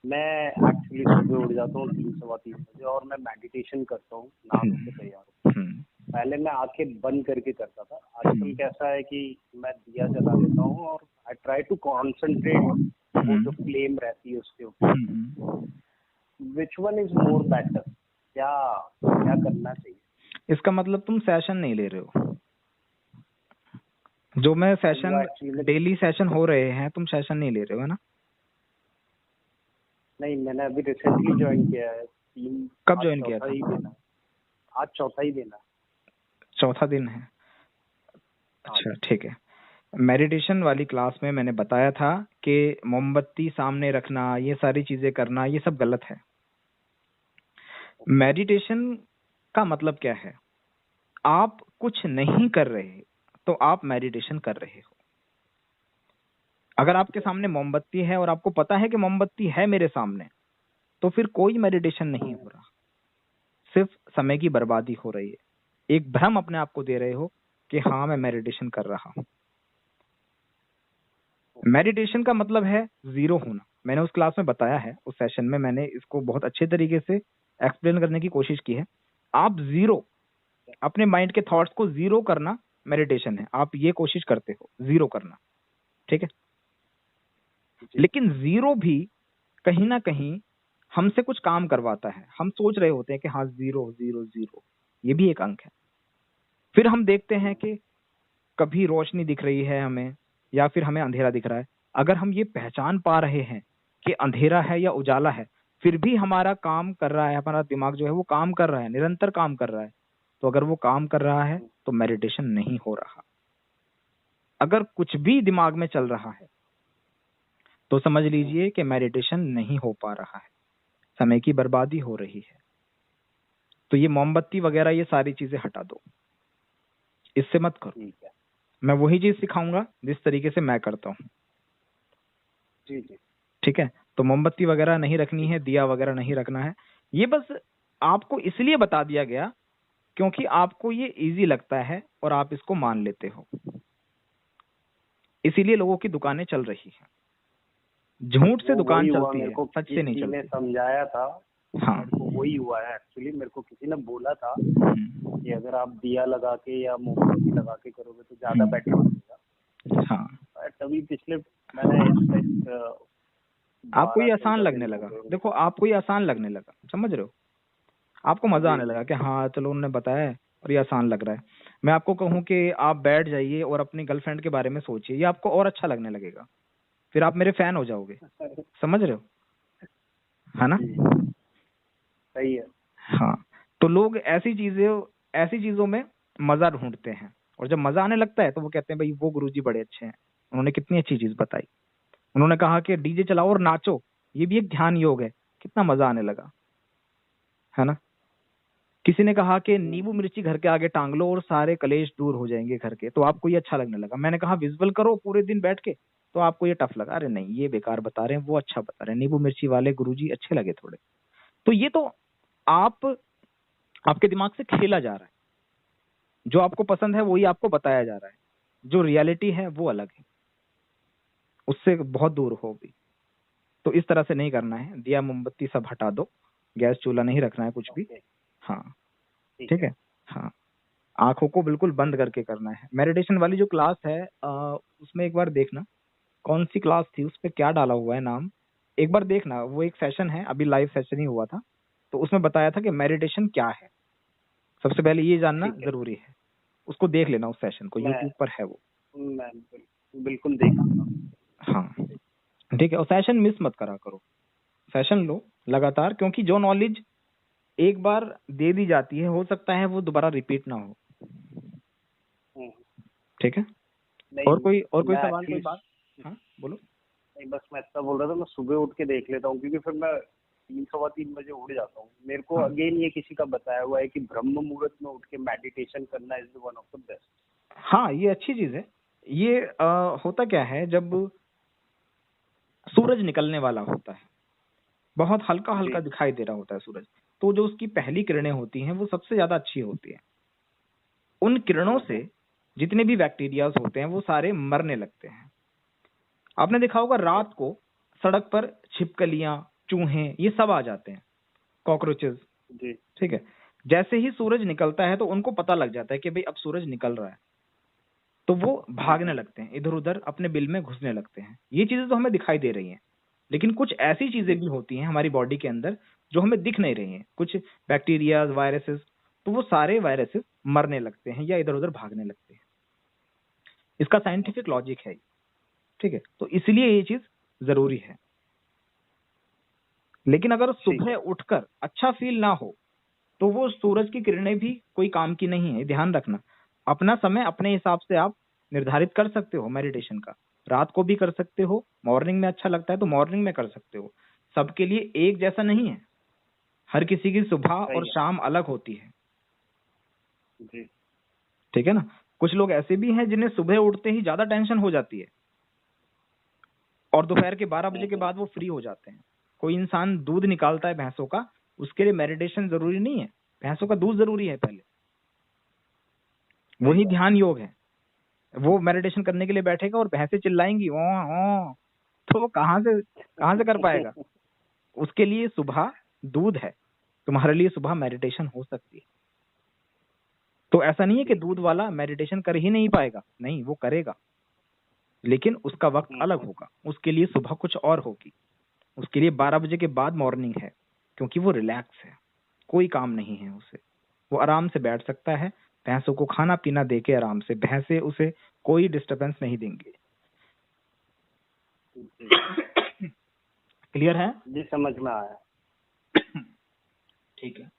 मैं एक्चुअली सुबह उठ जाता हूँ 3 सवा 3 बजे और मैं मेडिटेशन करता हूँ नहा धो के तैयार होकर। पहले मैं आंखें बंद करके करता था, आजकल कैसा है कि मैं दिया जला लेता हूँ और आई ट्राई टू कॉन्सेंट्रेट वो जो फ्लेम रहती है उसके ऊपर। Which one is more better, क्या क्या करना चाहिए? इसका मतलब तुम सेशन नहीं ले रहे हो। जो मैं सेशन डेली सेशन हो रहे हैं, तुम सेशन नहीं ले रहे हो, है ना? नहीं, मैंने अभी रिसेंटली ज्वाइन किया है। कब ज्वाइन किया था? आज चौथा ही दिन है। चौथा दिन है, अच्छा ठीक है। मेडिटेशन वाली क्लास में मैंने बताया था कि मोमबत्ती सामने रखना, ये सारी चीजें करना, ये सब गलत है। मेडिटेशन का मतलब क्या है? आप कुछ नहीं कर रहे तो आप मेडिटेशन कर रहे हो। अगर आपके सामने मोमबत्ती है और आपको पता है कि मोमबत्ती है मेरे सामने, तो फिर कोई मेडिटेशन नहीं हो रहा, सिर्फ समय की बर्बादी हो रही है। एक भ्रम अपने आप को दे रहे हो कि हाँ मैं मेडिटेशन कर रहा हूं। मेडिटेशन का मतलब है जीरो होना। मैंने उस क्लास में बताया है, उस सेशन में मैंने इसको बहुत अच्छे तरीके से एक्सप्लेन करने की कोशिश की है। आप जीरो, अपने माइंड के थॉट्स को जीरो करना मेडिटेशन है। आप ये कोशिश करते हो जीरो करना, ठीक है? लेकिन जीरो भी कहीं ना कहीं हमसे कुछ काम करवाता है। हम सोच रहे होते हैं कि हाँ जीरो जीरो जीरो, ये भी एक अंक है। फिर हम देखते हैं कि कभी रोशनी दिख रही है हमें, या फिर हमें अंधेरा दिख रहा है। अगर हम ये पहचान पा रहे हैं कि अंधेरा है या उजाला है, फिर भी हमारा काम कर रहा है, हमारा दिमाग जो है वो काम कर रहा है, निरंतर काम कर रहा है, तो अगर वो काम कर रहा है तो मेडिटेशन नहीं हो रहा। अगर कुछ भी दिमाग में चल रहा है तो समझ लीजिए कि मेडिटेशन नहीं हो पा रहा है, समय की बर्बादी हो रही है। तो ये मोमबत्ती वगैरह ये सारी चीजें हटा दो, इससे मत करो। मैं वही चीज सिखाऊंगा जिस तरीके से मैं करता हूँ। जी जी, ठीक है? तो मोमबत्ती वगैरह नहीं रखनी है, दिया वगैरह नहीं रखना है। ये बस आपको इसलिए बता दिया गया क्योंकि आपको ये इजी लगता है और आप इसको मान लेते हो, इसीलिए लोगों की दुकानें चल रही हैं। झूठ से दुकान चलती है, सच से नहीं चलती। समझाया था, हाँ, मेरे को वही हुआ है एक्चुअली। मेरे को किसी ने बोला था कि अगर आप दिया लगा के या मोमबत्ती लगा के करोगे तो ज्यादा बेटर लगेगा। हाँ, तभी पिछले मैंने आपको ये आसान लगने लगा। देखो, आपको ये आसान लगने लगा, समझ रहे हो? आपको मजा आने लगा कि हाँ चलो उन्होंने बताया है और ये आसान लग रहा है। मैं आपको कहूँ कि आप बैठ जाइए और अपनी गर्लफ्रेंड के बारे में सोचिए, ये आपको और अच्छा लगने लगेगा। फिर आप मेरे फैन हो जाओगे, समझ रहे हो? है ना? सही है। हाँ, तो लोग ऐसी चीजों में मजा ढूंढते हैं, और जब मजा आने लगता है तो वो कहते हैं भाई वो गुरुजी बड़े अच्छे हैं, उन्होंने कितनी अच्छी चीज बताई। उन्होंने कहा कि डीजे चलाओ और नाचो, ये भी एक ध्यान योग है, कितना मजा आने लगा, है ना? किसी ने कहा कि नींबू मिर्ची घर के आगे टांग लो और सारे कलेश दूर हो जाएंगे घर के, तो आपको ये अच्छा लगने लगा। मैंने कहा विजुअल करो पूरे दिन बैठ के, तो आपको ये टफ लगा। अरे नहीं, ये बेकार बता रहे हैं, वो अच्छा बता रहे हैं, नींबू मिर्ची वाले गुरुजी अच्छे लगे थोड़े। तो ये तो आपके दिमाग से खेला जा रहा है। जो आपको पसंद है वही आपको बताया जा रहा है, जो रियलिटी है वो अलग है, उससे बहुत दूर हो भी। तो इस तरह से नहीं करना है। दिया मोमबत्ती सब हटा दो, गैस चूल्हा नहीं रखना है कुछ भी। हाँ, ठीक है। हाँ, आंखों को बिल्कुल बंद करके करना है। मेडिटेशन वाली जो क्लास है उसमें एक बार देखना कौन सी क्लास थी, उस पर क्या डाला हुआ है नाम, एक बार देखना। वो एक सेशन है, अभी लाइव सेशन ही हुआ था, तो उसमें बताया था कि मेडिटेशन क्या है। सबसे पहले ये जानना जरूरी है, उसको देख लेना उस सेशन को, यूट्यूब पर है वो। मैं बिल्कुल देख लूंगा। हाँ, ठीक है। और सेशन मिस मत करा करो, सेशन लो लगातार, क्योंकि जो नॉलेज एक बार दे दी जाती है हो सकता है वो दोबारा रिपीट ना हो। ठीक है? और कोई सवाल, कोई बात? हाँ बोलो। नहीं, बस मैं इतना बोल रहा था, मैं सुबह उठ के देख लेता हूँ क्योंकि फिर मैं 3 सवा 3 बजे उठ जाता हूँ। मेरे को अगेन ये किसी का बताया हुआ है कि ब्रह्म मुहूर्त में उठ के मेडिटेशन करना is one of the best. हाँ, ये अच्छी चीज है। ये होता क्या है, जब सूरज निकलने वाला होता है, बहुत हल्का हल्का दिखाई दे रहा होता है सूरज, तो जो उसकी पहली किरणें होती हैं वो सबसे ज्यादा अच्छी होती है। उन किरणों से जितने भी बैक्टीरियाज होते हैं वो सारे मरने लगते हैं। आपने देखा होगा रात को सड़क पर छिपकलियां, चूहे, ये सब आ जाते हैं, कॉकरोचेस। जी। ठीक है, जैसे ही सूरज निकलता है तो उनको पता लग जाता है कि भाई अब सूरज निकल रहा है, तो वो भागने लगते हैं, इधर उधर अपने बिल में घुसने लगते हैं। ये चीजें तो हमें दिखाई दे रही हैं, लेकिन कुछ ऐसी चीजें भी होती हैं हमारी बॉडी के अंदर जो हमें दिख नहीं रही हैं, कुछ बैक्टीरिया, वायरसेस, तो वो सारे वायरसेस मरने लगते हैं या इधर उधर भागने लगते हैं। इसका साइंटिफिक लॉजिक है, ठीक है, तो इसलिए ये चीज जरूरी है। लेकिन अगर सुबह उठकर अच्छा फील ना हो तो वो सूरज की किरणें भी कोई काम की नहीं है। ध्यान रखना, अपना समय अपने हिसाब से आप निर्धारित कर सकते हो मेडिटेशन का। रात को भी कर सकते हो, मॉर्निंग में अच्छा लगता है तो मॉर्निंग में कर सकते हो। सबके लिए एक जैसा नहीं है, हर किसी की सुबह और शाम अलग होती है। जी। ठीक है ना, कुछ लोग ऐसे भी हैं जिन्हें सुबह उठते ही ज्यादा टेंशन हो जाती है और दोपहर के 12 बजे के बाद वो फ्री हो जाते हैं। कोई इंसान दूध निकालता है भैंसों का, उसके लिए मेडिटेशन जरूरी नहीं है, भैंसों का दूध जरूरी है पहले, वही ध्यान योग है। वो मेडिटेशन करने के लिए बैठेगा और भैंसें चिल्लाएंगी ओ ओ, तो वो कहाँ से कर पाएगा। उसके लिए सुबह दूध है, तुम्हारे लिए सुबह मेडिटेशन हो सकती है। तो ऐसा नहीं है कि दूध वाला मेडिटेशन कर ही नहीं पाएगा, नहीं, वो करेगा, लेकिन उसका वक्त अलग होगा, उसके लिए सुबह कुछ और होगी। उसके लिए 12 बजे के बाद मॉर्निंग है, क्योंकि वो रिलैक्स है, कोई काम नहीं है उसे, वो आराम से बैठ सकता है, भैंसों को खाना पीना देके आराम से, भैंसे उसे कोई डिस्टरबेंस नहीं देंगे। क्लियर है? जी, समझ में आया। ठीक है।